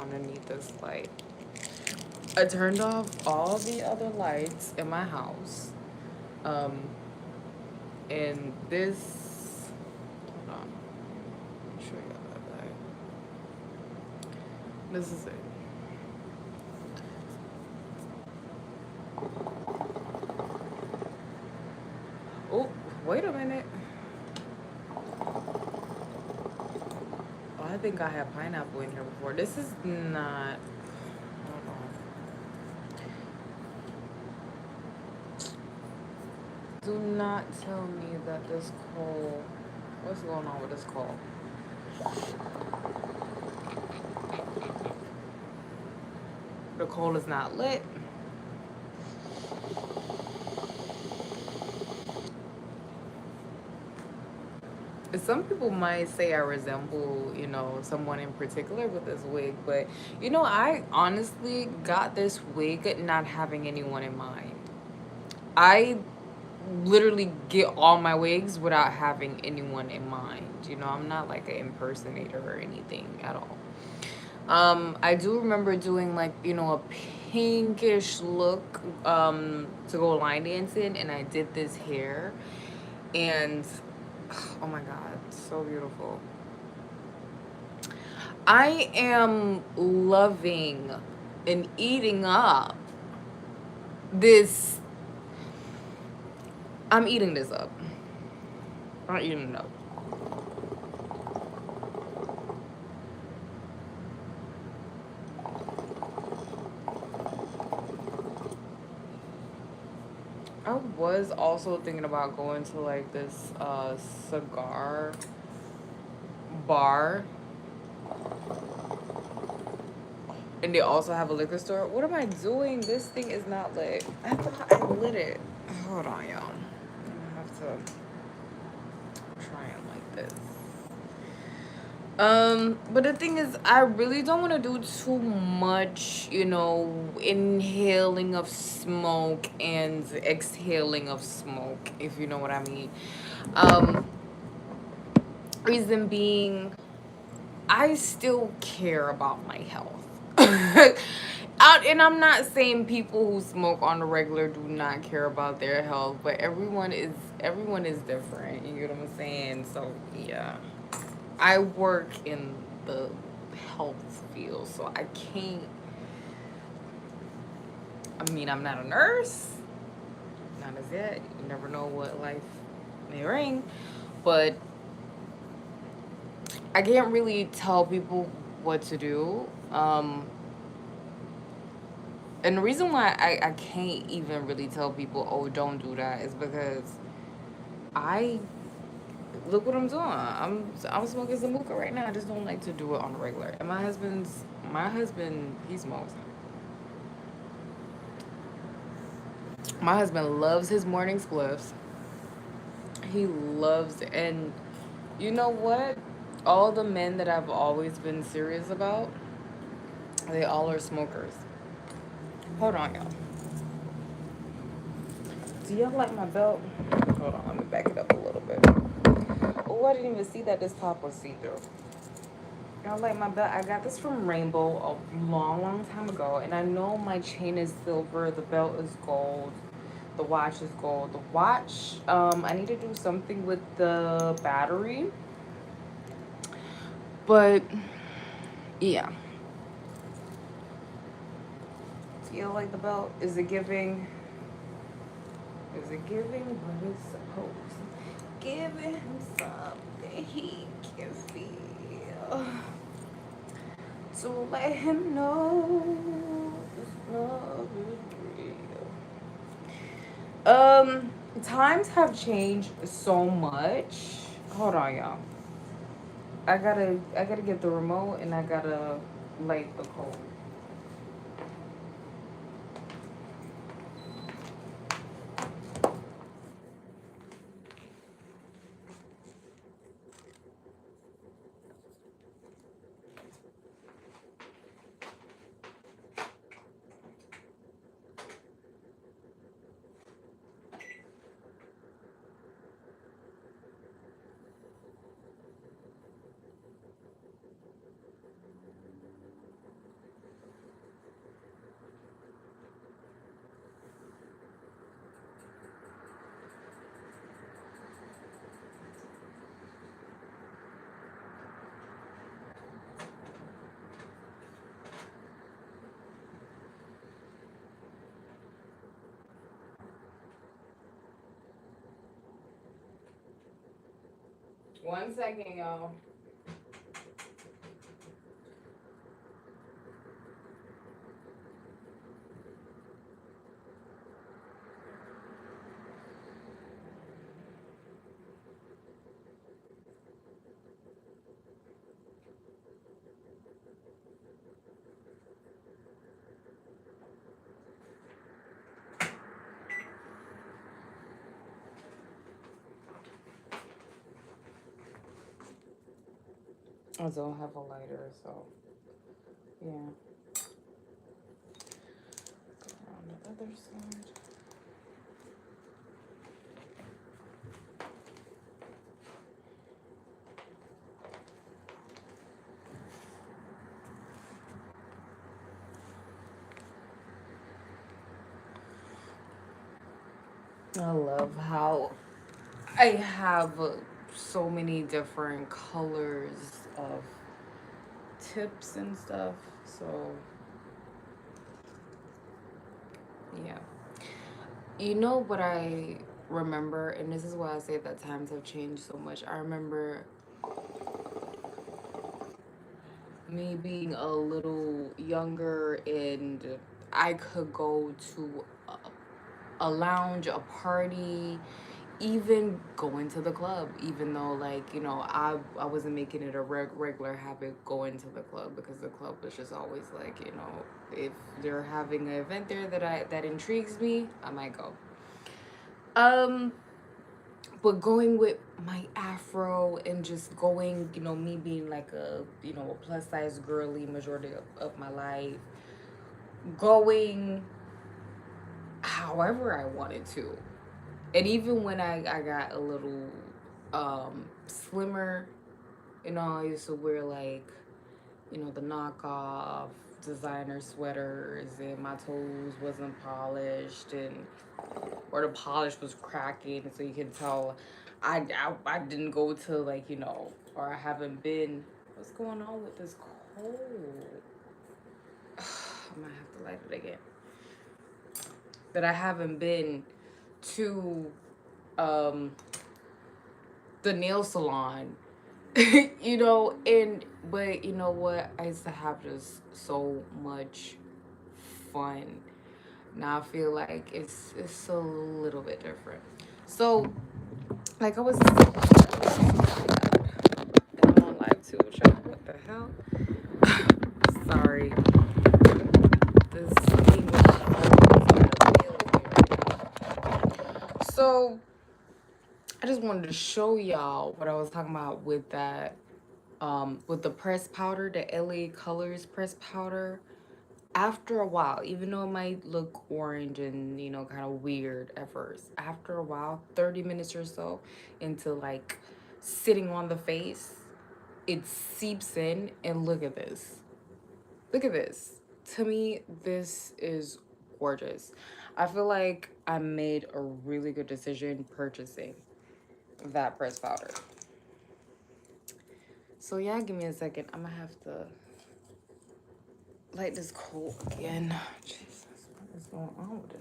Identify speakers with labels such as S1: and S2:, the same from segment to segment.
S1: underneath this light. I turned off all the other lights in my house. Um, and this, hold on, let me show you that light. This is it. Oh, wait a minute. Oh, I think I had pineapple in here before. This is not, hold on. Do not tell me that this coal, what's going on with this coal? The coal is not lit. Some people might say I resemble, someone in particular with this wig, but I honestly got this wig not having anyone in mind. I literally get all my wigs without having anyone in mind. I'm not like an impersonator or anything at all. I do remember doing like, a pinkish look to go line dancing, and I did this hair, and oh my god, so beautiful. I am loving and eating up this. I'm eating this up. I'm eating it up. I was also thinking about going to like this cigar bar, and they also have a liquor store. What am I doing? This thing is not lit. I thought I lit it. Hold on, y'all. I'm gonna have to try it like this. But the thing is, I really don't want to do too much, inhaling of smoke and exhaling of smoke, if you know what I mean. Um, Reason being, I still care about my health. And I'm not saying people who smoke on the regular do not care about their health, but everyone is different. You get what I'm saying? So yeah, I work in the health field, so I can't. I mean, I'm not a nurse, not as yet. You never know what life may bring, but I can't really tell people what to do. And the reason why I can't even really tell people, oh, don't do that, is because I look what I'm doing. I'm smoking some hookah right now. I just don't like to do it on the regular. And my husband, he smokes. My husband loves his morning spliffs. He loves, and you know what? All the men that I've always been serious about, they all are smokers. Hold on, y'all. Do y'all like my belt? Hold on, let me back it up a little bit. Oh, I didn't even see that this top was see-through. Y'all like my belt? I got this from Rainbow a long, long time ago, and I know my chain is silver, the belt is gold, the watch is gold. The watch, I need to do something with the battery, but yeah. Do you like the belt? Is it giving? Is it giving what it's supposed? Giving him something he can feel. So let him know this love is real. Times have changed so much. Hold on, y'all. I gotta get the remote, and I gotta light the coal. One second, y'all. I don't have a lighter, so yeah. Go on the other side. I love how I have so many different colors of tips and stuff. So, yeah. You know what I remember, and this is why I say that times have changed so much. I remember me being a little younger and I could go to a lounge, a party, even going to the club, even though like I wasn't making it a regular habit going to the club because the club was just always like if they're having an event there that intrigues me, I might go. Um, but going with my afro and just going, me being like a plus size girly majority of my life, going however I wanted to. And even when I got a little slimmer, I used to wear like, the knockoff designer sweaters and my toes wasn't polished and or the polish was cracking so you can tell I didn't go to like, or I haven't been. What's going on with this cold? I might have to light it again. That I haven't been to um the nail salon. And but you know what, I used to have just so much fun. Now I feel like it's a little bit different. So like I was and I'm on live too, y'all. What the hell? Sorry, this thing is so I just wanted to show y'all what I was talking about with that with the pressed powder, the LA Colors pressed powder. After a while, even though it might look orange and kind of weird at first, after a while, 30 minutes or so into like sitting on the face, it seeps in. And look at this. Look at this. To me, this is gorgeous. I feel like I made a really good decision purchasing that pressed powder. So yeah, give me a second. I'm gonna have to light this coal again. Jesus, what is going on with it?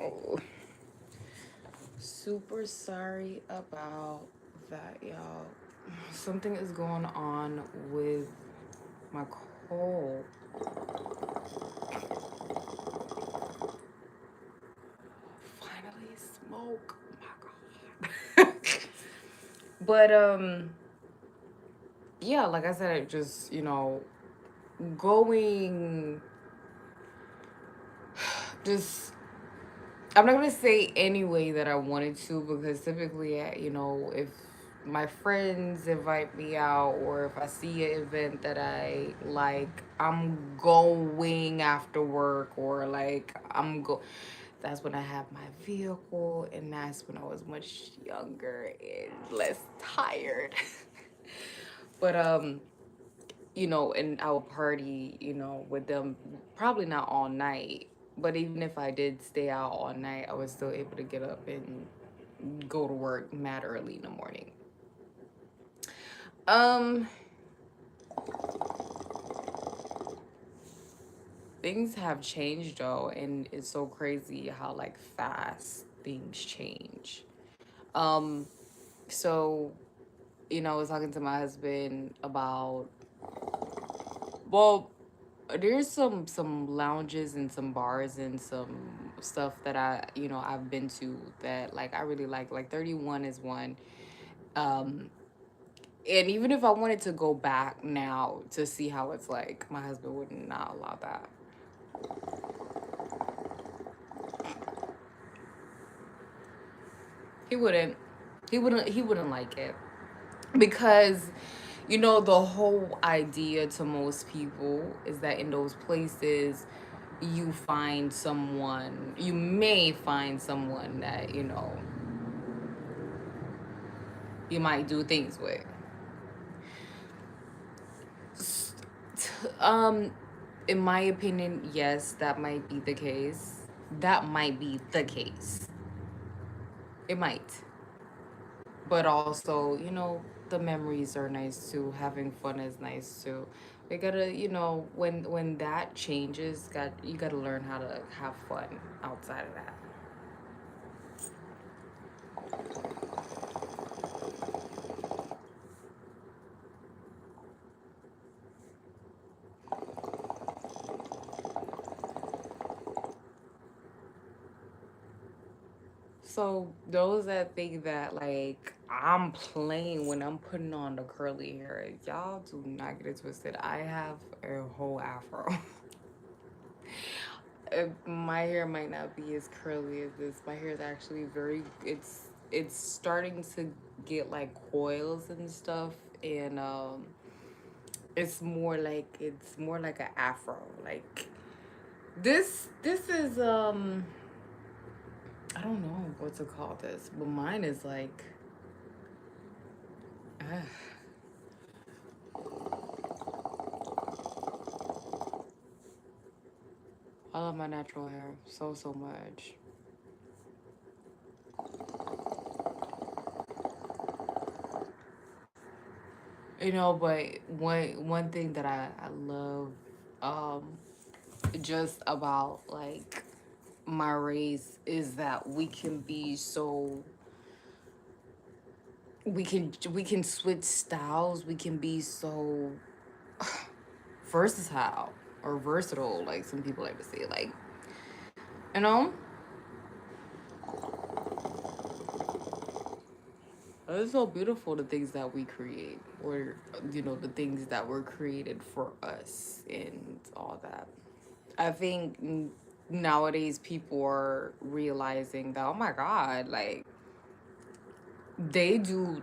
S1: Oh, super sorry about that, y'all. Something is going on with my cold. Finally smoke. Oh my god. But yeah, like I said, it just, going just I'm not gonna say any way that I wanted to, because typically, if my friends invite me out or if I see an event that I like, I'm going after work, or like That's when I have my vehicle, and that's when I was much younger and less tired. But and I would party, with them, probably not all night. But even if I did stay out all night, I was still able to get up and go to work mad early in the morning. Um, Things have changed though, and it's so crazy how like fast things change. Um, so I was talking to my husband about, well, there's some lounges and some bars and some stuff that I've been to that like I really like 31 is one. um and even if I wanted to go back now to see how it's like, my husband would not allow that. He wouldn't like it, because the whole idea to most people is that in those places you may find someone that you might do things with. Um, in my opinion, yes, that might be the case. That might be the case. It might. But also, the memories are nice too. Having fun is nice too. We gotta, when that changes, you gotta learn how to have fun outside of that. So those that think that like I'm playing when I'm putting on the curly hair, y'all do not get it twisted. I have a whole afro. My hair might not be as curly as this. My hair is actually it's starting to get like coils and stuff, and it's more like an afro. Like this is I don't know what to call this, but mine is like ah, I love my natural hair so much. But one thing that I love um just about like my race is that we can switch styles. We can be so versatile, or versatile, like some people like to say. Like, you know, it's so beautiful, the things that we create, or the things that were created for us and all that. I think nowadays people are realizing that, oh my god, like they do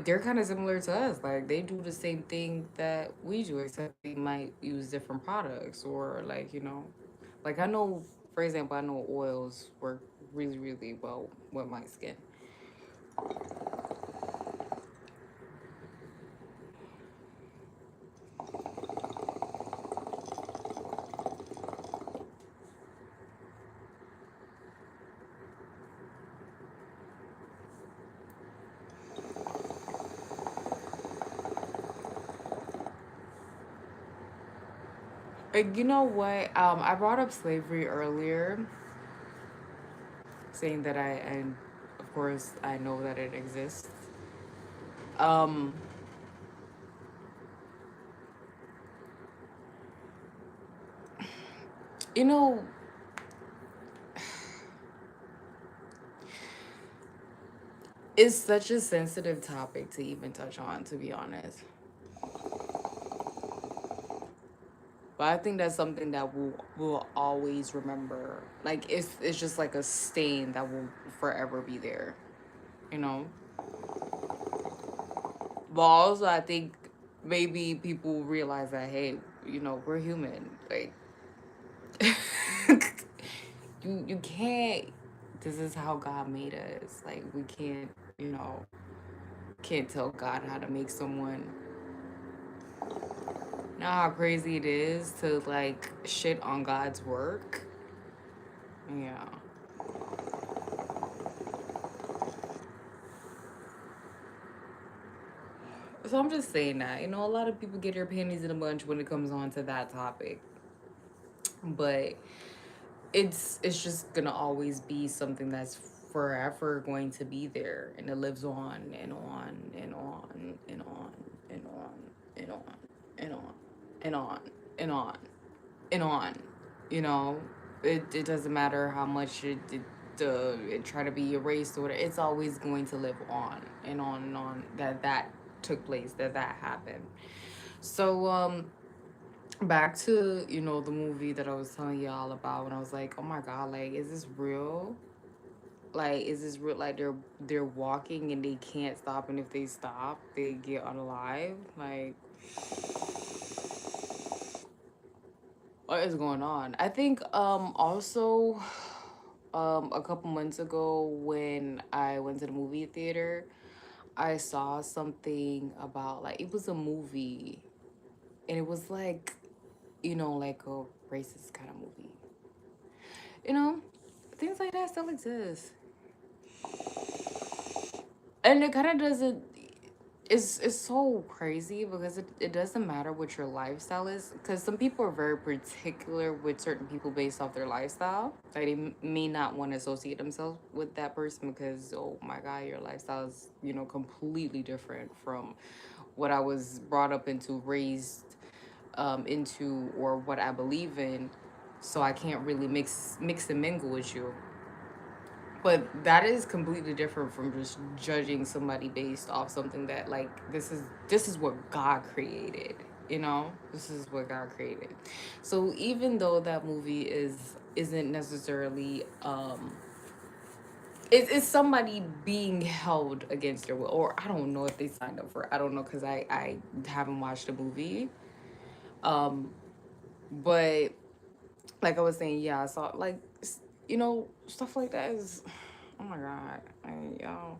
S1: they're kind of similar to us. Like they do the same thing that we do, except they might use different products, or like like I know, for example, I know oils work really really well with my skin. You know what, I brought up slavery earlier, saying that and of course I know that it exists. Um, you know, it's such a sensitive topic to even touch on, to be honest. But I think that's something that we'll always remember. Like it's just like a stain that will forever be there, you know. But also, I think maybe people realize that, hey, we're human. Like you can't. This is how God made us. Like we can't, can't tell God how to make someone. Know how crazy it is to like shit on God's work. Yeah. So I'm just saying that, a lot of people get their panties in a bunch when it comes on to that topic. But it's just gonna always be something that's forever going to be there, and it lives on and on and on and on and on and on and on and on and on and on. You know, it doesn't matter how much it try to be erased or whatever. It's always going to live on and on and on, that took place, that happened. So back to the movie that I was telling y'all about, when I was like, oh my god, like, is this real? Like, is this real? Like, they're walking and they can't stop, and if they stop they get unalive. Like, what is going on? I think also a couple months ago when I went to the movie theater, I saw something about, like, it was a movie, and it was like, like a racist kind of movie. You know, things like that still exist. And it kind of doesn't, it's so crazy because it doesn't matter what your lifestyle is, because some people are very particular with certain people based off their lifestyle. Like, they may not want to associate themselves with that person because, oh my god, your lifestyle is completely different from what I was brought up into, raised into, or what I believe in. So I can't really mix and mingle with you. But that is completely different from just judging somebody based off something that, like, this is what God created. This is what God created. So even though that movie isn't necessarily it's somebody being held against their will, or I don't know if they signed up for it. I don't know, because I haven't watched the movie. But like I was saying, yeah, I saw, like, stuff like that is, oh my god, y'all.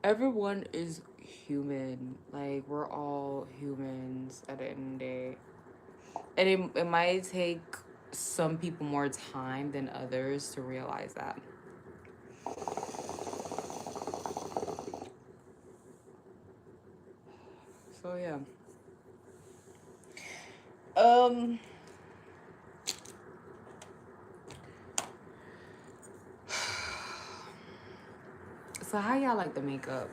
S1: Everyone is human. Like, we're all humans at the end of the day. And it might take some people more time than others to realize that. So yeah. Um so how y'all like the makeup?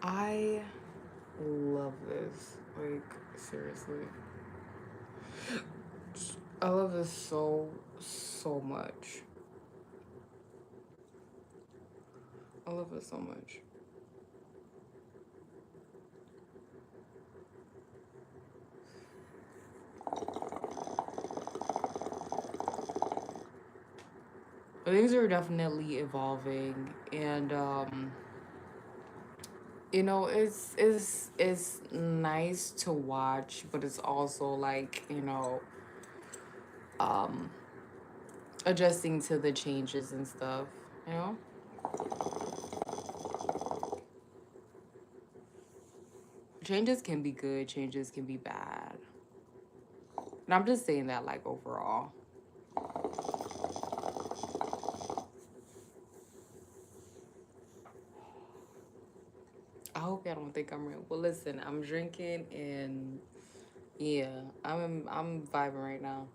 S1: I love this. Like, seriously. I love this so much. I love it so much. Things are definitely evolving, and it's nice to watch, but it's also like, um adjusting to the changes and stuff, you know? Changes can be good, changes can be bad. And I'm just saying that, like, overall. I hope y'all don't think I'm real. Well, listen, I'm drinking and yeah, I'm vibing right now.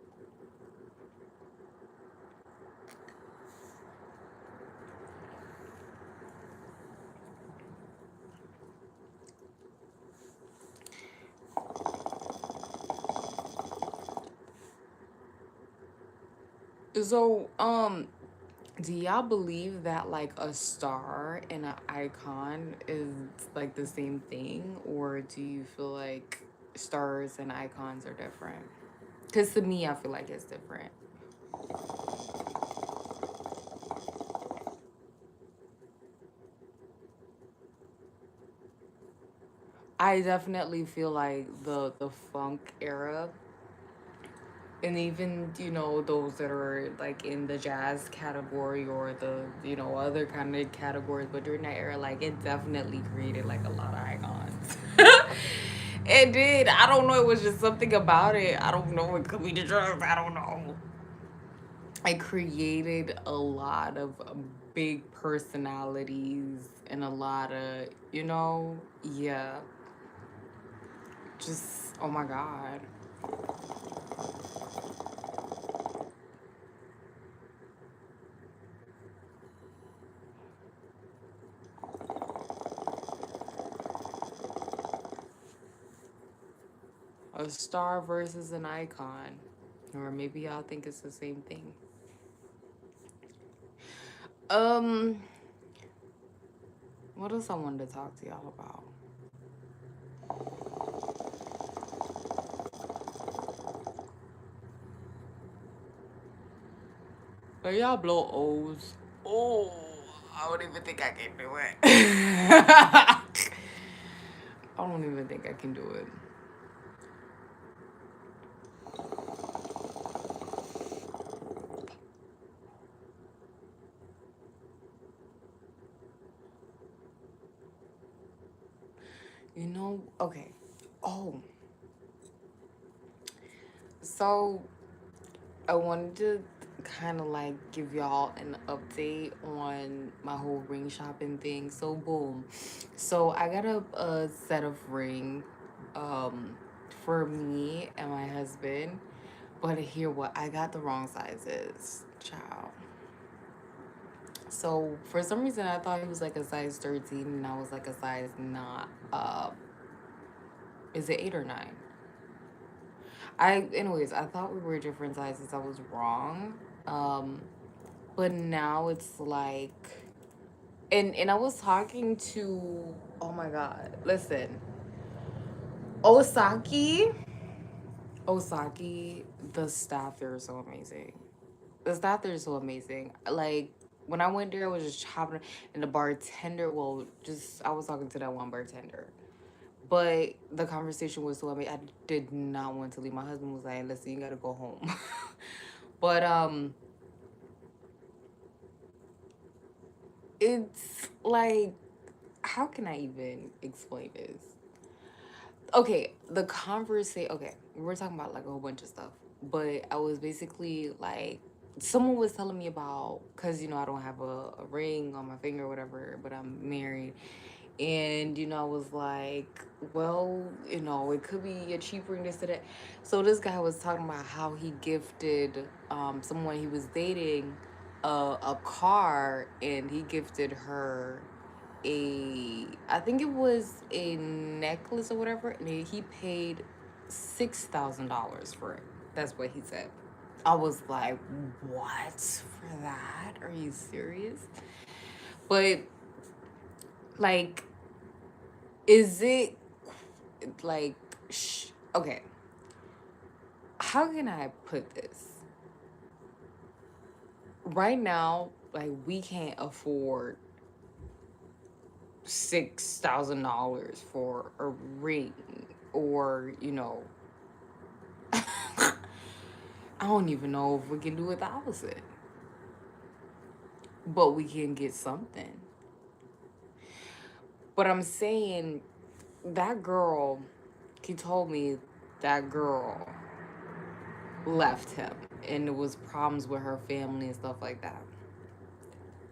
S1: So, do y'all believe that like a star and an icon is like the same thing, or do you feel like stars and icons are different? Because to me, I feel like it's different. I definitely feel like the funk era, and even those that are like in the jazz category or the other kind of categories, but during that era, like it definitely created like a lot of icons. It did. I don't know. It was just something about it. I don't know. It could be the drugs. I don't know. I created a lot of big personalities and a lot of, yeah, just, oh my God. A star versus an icon. Or maybe y'all think it's the same thing. Um, what else I wanted to talk to y'all about? Do y'all blow O's? Oh, I don't even think I can do it. I don't even think I can do it. Okay. Oh, so I wanted to kind of like give y'all an update on my whole ring shopping thing. So boom. So I got a set of ring for me and my husband. But hear what, I got the wrong sizes. Child. So for some reason I thought he was like a size 13 and I was like a size not is it 8 or 9? I thought we were different sizes. I was wrong. Um but now it's like, and I was talking to, oh my God, listen, Osaki, Osaki, the staff there is so amazing. The staff there is so amazing. Like when I went there, I was just chopping, and the bartender, well, just I was talking to that one bartender, but the conversation was so amazing. I did not want to leave. My husband was like, "Listen, you gotta go home," but it's like, how can I even explain this? Okay, the conversation. Okay, we're talking about like a whole bunch of stuff, but I was basically like, someone was telling me about, because I don't have a ring on my finger or whatever, but I'm married, and I was like, well, it could be a cheap ring, this to that. So this guy was talking about how he gifted someone he was dating a car, and he gifted her I think it was a necklace or whatever, and he paid $6,000 for it. That's what he said. I was like, what for that? Are you serious? But like, is it like, okay, how can I put this? Right now, like, we can't afford $6,000 for a ring, or I don't even know if we can do it the opposite, but we can get something. But I'm saying that girl, he told me that girl left him and there was problems with her family and stuff like that.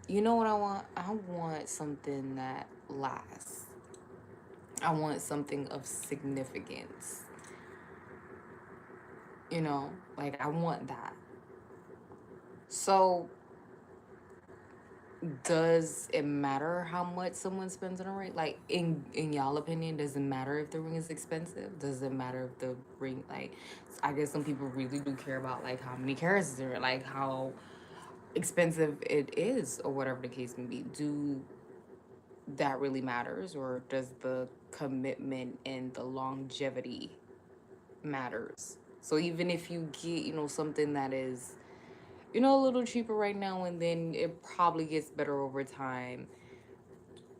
S1: You know what I want? I want something that lasts. I want something of significance. Like I want that. So does it matter how much someone spends on a ring? Like in y'all opinion, does it matter if the ring is expensive? Does it matter if the ring, like, I guess some people really do care about like how many carats there, like how expensive it is, or whatever the case may be. Do that really matters, or does the commitment and the longevity matters? So even if you get, something that is, a little cheaper right now, and then it probably gets better over time.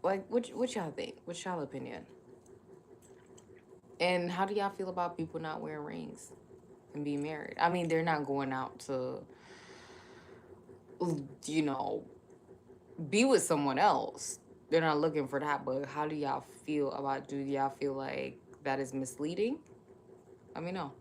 S1: Like, what y'all think? What's y'all opinion? And how do y'all feel about people not wearing rings and being married? I mean, they're not going out to, you know, be with someone else. They're not looking for that. But how do y'all feel about? Do y'all feel like that is misleading? Let me know.